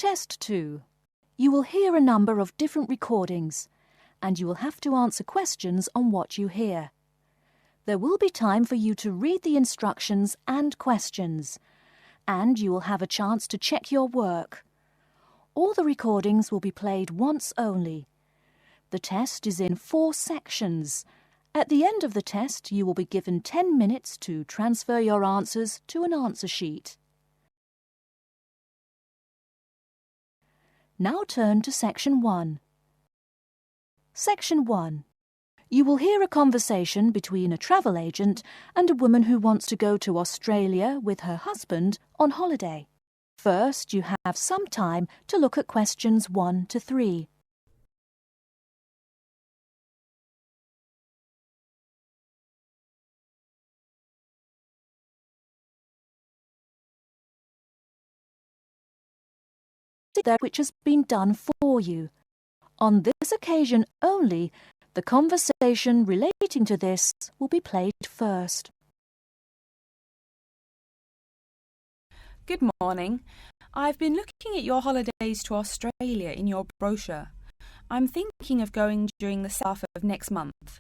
Test 2. You will hear a number of different recordings, and you will have to answer questions on what you hear. There will be time for you to read the instructions and questions, and you will have a chance to check your work. All the recordings will be played once only. The test is in 4 sections. At the end of the test, you will be given 10 minutes to transfer your answers to an answer sheet. Now turn to Section 1. Section 1. You will hear a conversation between a travel agent and a woman who wants to go to Australia with her husband on holiday. First, you have some time to look at questions 1 to 3. That which has been done for you. On this occasion only, the conversation relating to this will be played first. Good morning. I've been looking at your holidays to Australia in your brochure. I'm thinking of going during the half of next month.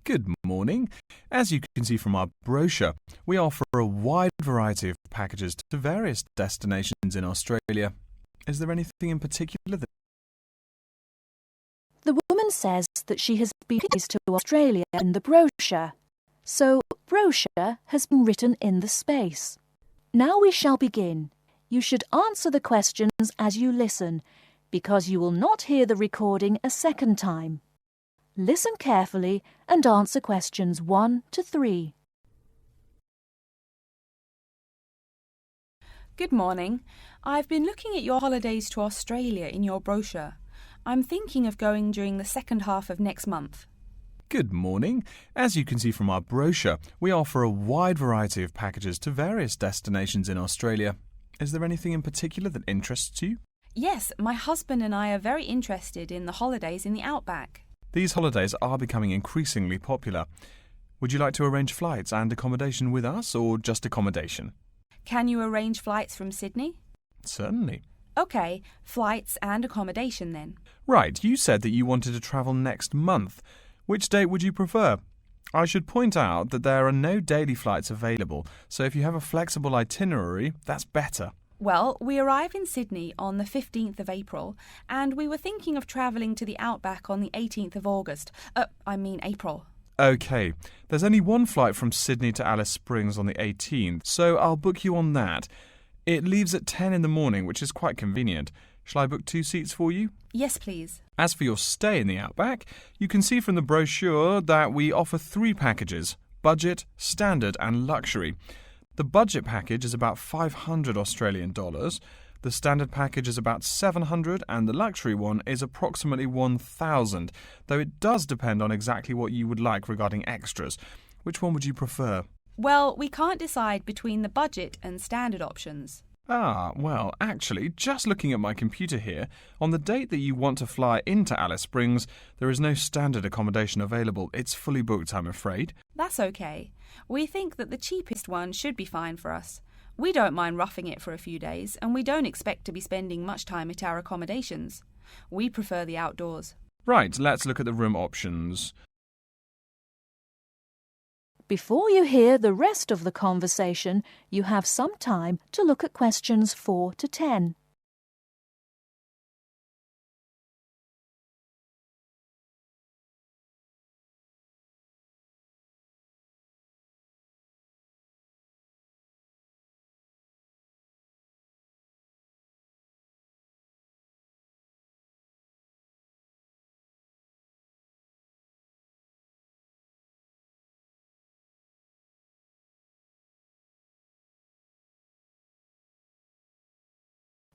Good morning. As you can see from our brochure, we offer a wide variety of packages to various destinations in Australia. Is there anything in particular that... The woman says that she has been to Australia in the brochure, so brochure has been written in the space. Now we shall begin. You should answer the questions as you listen, because you will not hear the recording a second time. Listen carefully and answer questions 1 to 3. Good morning. I've been looking at your holidays to Australia in your brochure. I'm thinking of going during the second half of next month. Good morning. As you can see from our brochure, we offer a wide variety of packages to various destinations in Australia. Is there anything in particular that interests you? Yes, my husband and I are very interested in the holidays in the outback. These holidays are becoming increasingly popular. Would you like to arrange flights and accommodation with us, or just accommodation? Can you arrange flights from Sydney? Certainly. OK, flights and accommodation then. Right, you said that you wanted to travel next month. Which date would you prefer? I should point out that there are no daily flights available, so if you have a flexible itinerary, that's better. Well, we arrive in Sydney on the 15th of April, and we were thinking of travelling to the outback on the 18th of August. April. OK, there's only one flight from Sydney to Alice Springs on the 18th, so I'll book you on that. It leaves at 10 in the morning, which is quite convenient. Shall I book 2 seats for you? Yes, please. As for your stay in the outback, you can see from the brochure that we offer 3 packages: budget, standard and luxury. The budget package is about $500 Australian dollars, the standard package is about $700 and the luxury one is approximately $1,000, though it does depend on exactly what you would like regarding extras. Which one would you prefer? Well, we can't decide between the budget and standard options. Well, actually, just looking at my computer here, on the date that you want to fly into Alice Springs, there is no standard accommodation available. It's fully booked, I'm afraid. That's okay. We think that the cheapest one should be fine for us. We don't mind roughing it for a few days, and we don't expect to be spending much time at our accommodations. We prefer the outdoors. Right, let's look at the room options. Before you hear the rest of the conversation, you have some time to look at questions 4 to 10.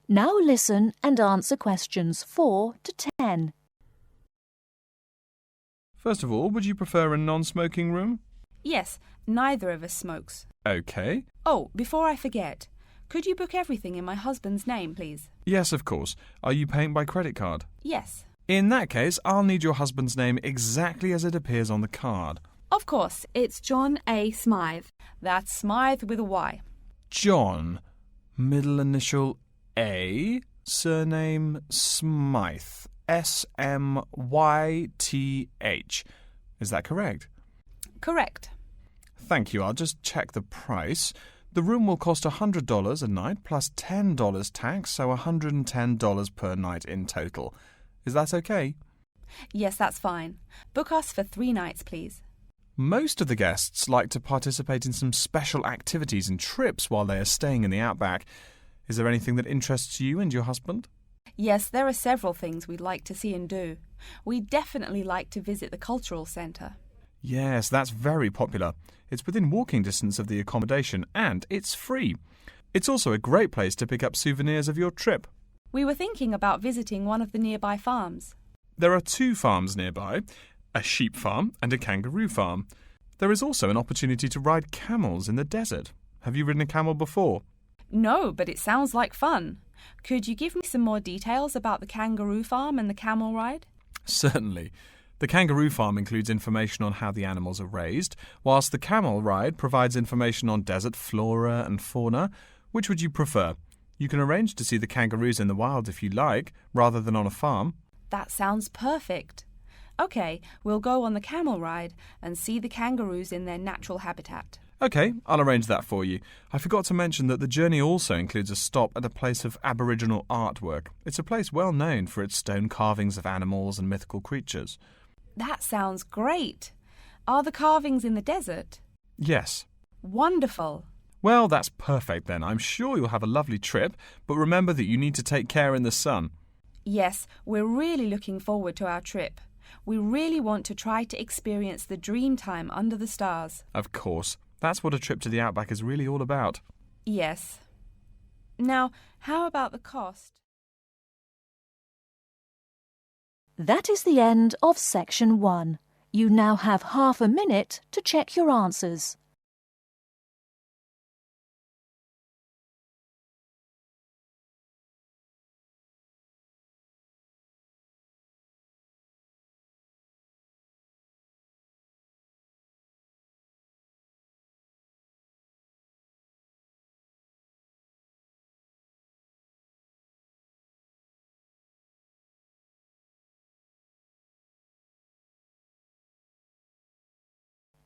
Now listen and answer questions 4 to 10. First of all, would you prefer a non-smoking room? Yes, neither of us smokes. OK. Oh, before I forget, could you book everything in my husband's name, please? Yes, of course. Are you paying by credit card? Yes. In that case, I'll need your husband's name exactly as it appears on the card. Of course, it's John A. Smythe. That's Smythe with a Y. John, middle initial A, Surname Smythe. S-M-Y-T-H. Is that correct? Correct. Thank you. I'll just check the price. The room will cost $100 a night plus $10 tax, so $110 per night in total. Is that okay? Yes, that's fine. Book us for 3 nights, please. Most of the guests like to participate in some special activities and trips while they are staying in the outback. Is there anything that interests you and your husband? Yes, there are several things we'd like to see and do. We'd definitely like to visit the cultural centre. Yes, that's very popular. It's within walking distance of the accommodation and it's free. It's also a great place to pick up souvenirs of your trip. We were thinking about visiting one of the nearby farms. There are 2 farms nearby, a sheep farm and a kangaroo farm. There is also an opportunity to ride camels in the desert. Have you ridden a camel before? No, but it sounds like fun. Could you give me some more details about the kangaroo farm and the camel ride? Certainly. The kangaroo farm includes information on how the animals are raised, whilst the camel ride provides information on desert flora and fauna. Which would you prefer? You can arrange to see the kangaroos in the wild if you like, rather than on a farm. That sounds perfect. OK, we'll go on the camel ride and see the kangaroos in their natural habitat. OK, I'll arrange that for you. I forgot to mention that the journey also includes a stop at a place of Aboriginal artwork. It's a place well known for its stone carvings of animals and mythical creatures. That sounds great. Are the carvings in the desert? Yes. Wonderful. Well, that's perfect then. I'm sure you'll have a lovely trip, but remember that you need to take care in the sun. Yes, we're really looking forward to our trip. We really want to try to experience the dream time under the stars. Of course. That's what a trip to the outback is really all about. Yes. Now, how about the cost? That is the end of section 1. You now have half a minute to check your answers.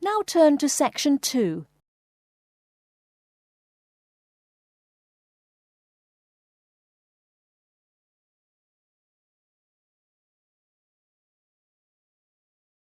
Now turn to section 2.